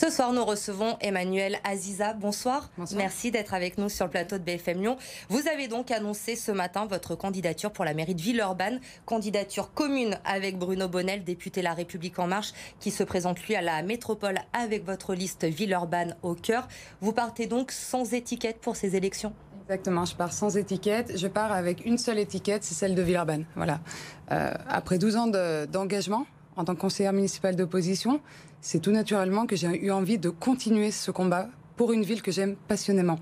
Ce soir, nous recevons Emmanuelle Aziza. Bonsoir. Bonsoir. Merci d'être avec nous sur le plateau de BFM Lyon. Vous avez donc annoncé ce matin votre candidature pour la mairie de Villeurbanne, candidature commune avec Bruno Bonnell, député La République En Marche, qui se présente lui à la métropole avec votre liste Villeurbanne au cœur. Vous partez donc sans étiquette pour ces élections ? Exactement, je pars sans étiquette. Je pars avec une seule étiquette, c'est celle de Villeurbanne. Voilà. Après 12 ans d'engagement en tant que conseillère municipale d'opposition, c'est tout naturellement que j'ai eu envie de continuer ce combat pour une ville que j'aime passionnément.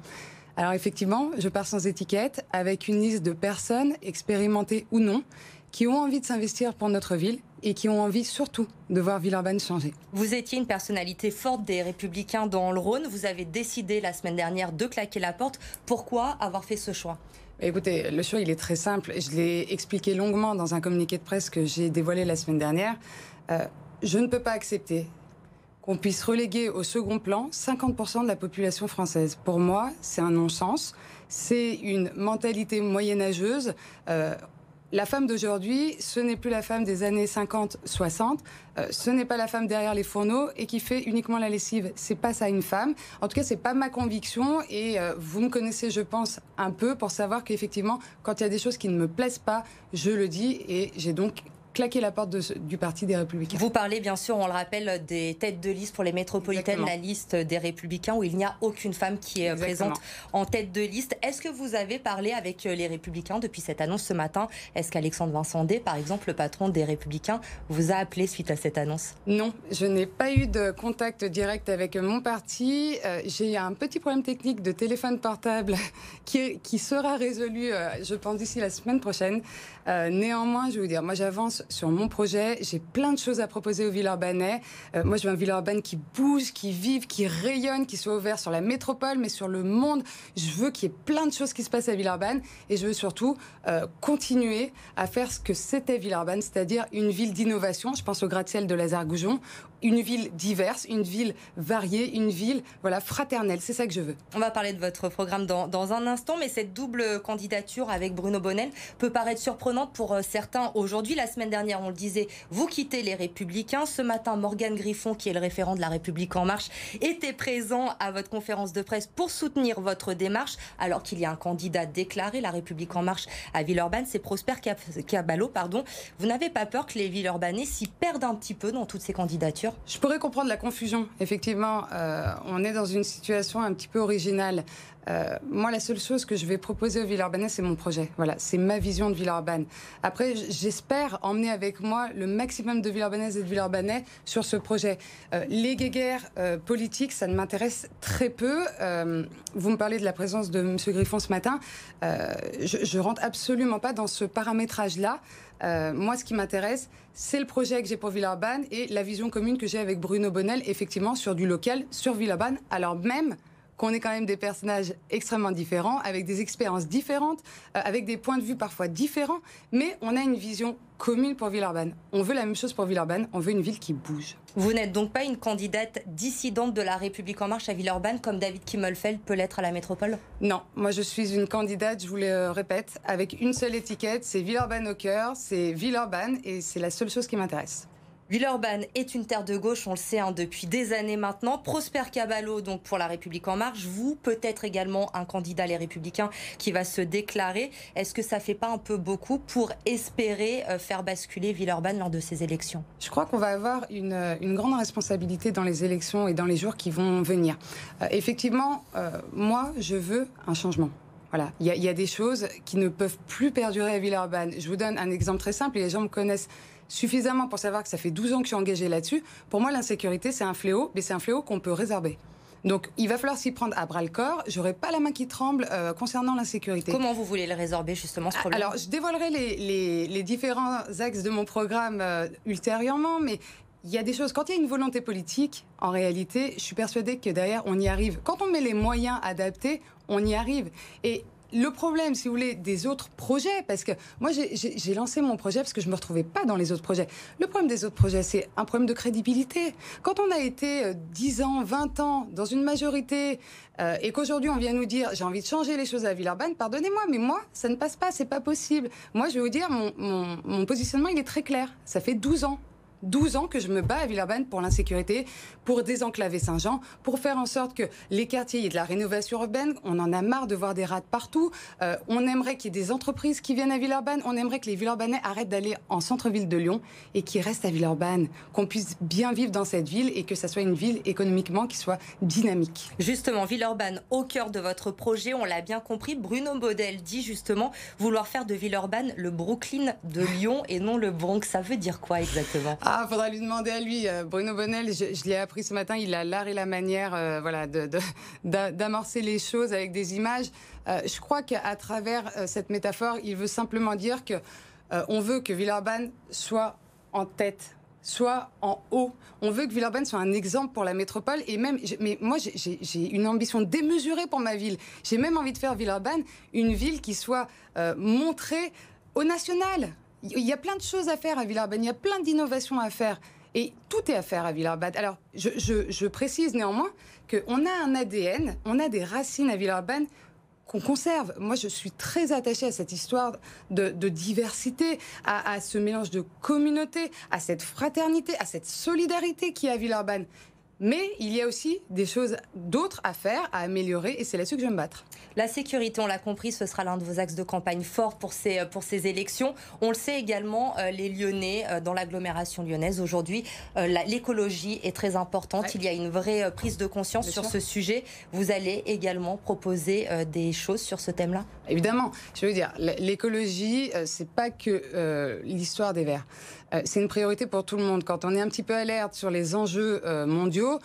Alors effectivement, je pars sans étiquette avec une liste de personnes, expérimentées ou non, qui ont envie de s'investir pour notre ville et qui ont envie surtout de voir Villeurbanne changer. Vous étiez une personnalité forte des Républicains dans le Rhône. Vous avez décidé la semaine dernière de claquer la porte. Pourquoi avoir fait ce choix ? Écoutez, le choix, il est très simple. Je l'ai expliqué longuement dans un communiqué de presse que j'ai dévoilé la semaine dernière. Je ne peux pas accepter qu'on puisse reléguer au second plan 50% de la population française. Pour moi, c'est un non-sens. C'est une mentalité moyenâgeuse. La femme d'aujourd'hui, ce n'est plus la femme des années 50-60. Ce n'est pas la femme derrière les fourneaux et qui fait uniquement la lessive. C'est pas ça une femme. En tout cas, c'est pas ma conviction. Et vous me connaissez, je pense, un peu pour savoir qu'effectivement, quand il y a des choses qui ne me plaisent pas, je le dis. Et j'ai donc claquer la porte du Parti des Républicains. Vous parlez bien sûr, on le rappelle, des têtes de liste pour les métropolitaines, Exactement. la liste des Républicains où il n'y a aucune femme qui est Exactement. présente en tête de liste. Est-ce que vous avez parlé avec les Républicains depuis cette annonce ce matin ? Est-ce qu'Alexandre Vincent Day, par exemple, le patron des Républicains, vous a appelé suite à cette annonce ? Non, je n'ai pas eu de contact direct avec mon parti. J'ai un petit problème technique de téléphone portable qui sera résolu, je pense, d'ici la semaine prochaine. Néanmoins, je vais vous dire, moi j'avance sur mon projet. J'ai plein de choses à proposer aux Villeurbanais. Moi, je veux un Villeurbanne qui bouge, qui vive, qui rayonne, qui soit ouvert sur la métropole, mais sur le monde. Je veux qu'il y ait plein de choses qui se passent à Villeurbanne. Et je veux surtout continuer à faire ce que c'était Villeurbanne, c'est-à-dire une ville d'innovation. Je pense au gratte-ciel de Lazare-Goujon. Une ville diverse, une ville variée, une ville fraternelle. C'est ça que je veux. On va parler de votre programme dans un instant, mais cette double candidature avec Bruno Bonnell peut paraître surprenante pour certains aujourd'hui. La semaine dernière, on le disait, vous quittez les Républicains. Ce matin, Morgane Griffon, qui est le référent de La République En Marche, était présent à votre conférence de presse pour soutenir votre démarche, alors qu'il y a un candidat déclaré, La République En Marche, à Villeurbanne, c'est Prosper Caballo. Vous n'avez pas peur que les Villeurbanais s'y perdent un petit peu dans toutes ces candidatures ? Je pourrais comprendre la confusion. Effectivement, on est dans une situation un petit peu originale. Moi, la seule chose que je vais proposer aux Villeurbanais, c'est mon projet. Voilà, c'est ma vision de Villeurbanne. Après, j'espère emmener avec moi le maximum de Villeurbanaises et de Villeurbanais sur ce projet. Les guéguerres politiques, ça ne m'intéresse très peu. Vous me parlez de la présence de M. Griffon ce matin. Je rentre absolument pas dans ce paramétrage-là. Moi, ce qui m'intéresse, c'est le projet que j'ai pour Villeurbanne et la vision commune que j'ai avec Bruno Bonnell, effectivement, sur du local, sur Villeurbanne, alors même qu'on est quand même des personnages extrêmement différents, avec des expériences différentes, avec des points de vue parfois différents, mais on a une vision commune pour Villeurbanne. On veut la même chose pour Villeurbanne, on veut une ville qui bouge. Vous n'êtes donc pas une candidate dissidente de La République En Marche à Villeurbanne, comme David Kimmelfeld peut l'être à la métropole ? Non, moi je suis une candidate, je vous le répète, avec une seule étiquette, c'est Villeurbanne au cœur, c'est Villeurbanne et c'est la seule chose qui m'intéresse. Villeurbanne est une terre de gauche, on le sait depuis des années maintenant. Prosper Caballo, donc pour La République En Marche, vous, peut-être également un candidat Les Républicains qui va se déclarer. Est-ce que ça ne fait pas un peu beaucoup pour espérer faire basculer Villeurbanne lors de ces élections ? Je crois qu'on va avoir une grande responsabilité dans les élections et dans les jours qui vont venir. Effectivement, moi, je veux un changement. Voilà, il y a des choses qui ne peuvent plus perdurer à Villeurbanne. Je vous donne un exemple très simple et les gens me connaissent suffisamment pour savoir que ça fait 12 ans que je suis engagée là-dessus. Pour moi, l'insécurité, c'est un fléau, mais c'est un fléau qu'on peut résorber. Donc, il va falloir s'y prendre à bras-le-corps. J'aurai pas la main qui tremble concernant l'insécurité. Comment vous voulez le résorber, justement, ce problème ? Alors, je dévoilerai les différents axes de mon programme ultérieurement, mais il y a des choses, quand il y a une volonté politique, en réalité, je suis persuadée que derrière, on y arrive. Quand on met les moyens adaptés, on y arrive. Et le problème, si vous voulez, des autres projets, parce que moi, j'ai lancé mon projet parce que je ne me retrouvais pas dans les autres projets. Le problème des autres projets, c'est un problème de crédibilité. Quand on a été 10 ans, 20 ans dans une majorité et qu'aujourd'hui, on vient nous dire « j'ai envie de changer les choses à Villeurbanne », pardonnez-moi, mais moi, ça ne passe pas, c'est pas possible. Moi, je vais vous dire, mon positionnement, il est très clair. Ça fait 12 ans 12 ans que je me bats à Villeurbanne pour l'insécurité, pour désenclaver Saint-Jean, pour faire en sorte que les quartiers, il y ait de la rénovation urbaine. On en a marre de voir des rats partout. On aimerait qu'il y ait des entreprises qui viennent à Villeurbanne. On aimerait que les Villeurbanais arrêtent d'aller en centre-ville de Lyon et qu'ils restent à Villeurbanne, qu'on puisse bien vivre dans cette ville et que ça soit une ville économiquement qui soit dynamique. Justement, Villeurbanne au cœur de votre projet, on l'a bien compris. Bruno Bonnell dit justement vouloir faire de Villeurbanne le Brooklyn de Lyon et non le Bronx. Ça veut dire quoi exactement? Ah, faudra lui demander à lui. Bruno Bonnell, je l'ai appris ce matin, il a l'art et la manière d'amorcer les choses avec des images. Je crois qu'à travers cette métaphore, il veut simplement dire que on veut que Villeurbanne soit en tête, soit en haut. On veut que Villeurbanne soit un exemple pour la métropole. Et même, mais moi, j'ai une ambition démesurée pour ma ville. J'ai même envie de faire Villeurbanne une ville qui soit montrée au national. Il y a plein de choses à faire à Villeurbanne, il y a plein d'innovations à faire. Et tout est à faire à Villeurbanne. Alors, je précise néanmoins qu'on a un ADN, on a des racines à Villeurbanne qu'on conserve. Moi, je suis très attachée à cette histoire de diversité, à ce mélange de communauté, à cette fraternité, à cette solidarité qui est à Villeurbanne. Mais il y a aussi des choses d'autres à faire, à améliorer, et c'est là-dessus que je vais me battre. La sécurité, on l'a compris, ce sera l'un de vos axes de campagne forts pour ces élections. On le sait également, les Lyonnais, dans l'agglomération lyonnaise aujourd'hui, l'écologie est très importante. Ouais. Il y a une vraie prise de conscience sur ce sujet. Vous allez également proposer des choses sur ce thème-là? Évidemment. Je veux dire, l'écologie, c'est pas que l'histoire des Verts. C'est une priorité pour tout le monde. Quand on est un petit peu alerte sur les enjeux mondiaux,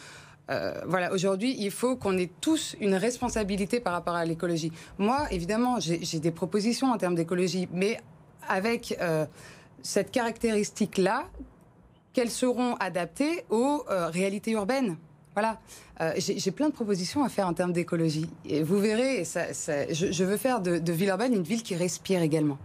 voilà, aujourd'hui, il faut qu'on ait tous une responsabilité par rapport à l'écologie. Moi, évidemment, j'ai des propositions en termes d'écologie, mais avec cette caractéristique-là, qu'elles seront adaptées aux réalités urbaines. Voilà, j'ai plein de propositions à faire en termes d'écologie. Et vous verrez, je veux faire de Villeurbanne une ville qui respire également.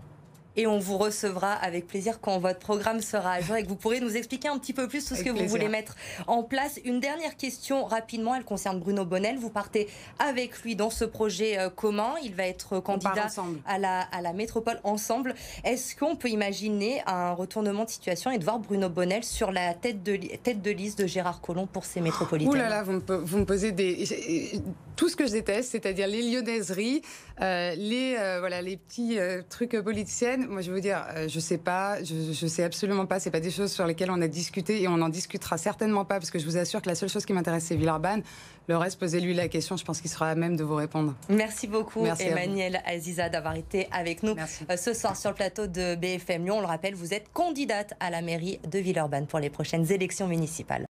Et on vous recevra avec plaisir quand votre programme sera à jour et que vous pourrez nous expliquer un petit peu plus tout ce que vous voulez mettre en place. Une dernière question rapidement, elle concerne Bruno Bonnell. Vous partez avec lui dans ce projet commun. Il va être candidat à la métropole ensemble. Est-ce qu'on peut imaginer un retournement de situation et de voir Bruno Bonnell sur la tête de liste de Gérard Collomb pour ces métropolitaines? Ouh là là, vous me posez tout ce que je déteste, c'est-à-dire les lyonnaiseries, les petits trucs politiciens. Moi, je veux dire, je sais pas, je sais absolument pas. C'est pas des choses sur lesquelles on a discuté et on n'en discutera certainement pas parce que je vous assure que la seule chose qui m'intéresse, c'est Villeurbanne. Le reste, posez-lui la question. Je pense qu'il sera à même de vous répondre. Merci beaucoup, Emmanuelle Aziza, d'avoir été avec nous ce soir sur le plateau de BFM Lyon. On le rappelle, vous êtes candidate à la mairie de Villeurbanne pour les prochaines élections municipales.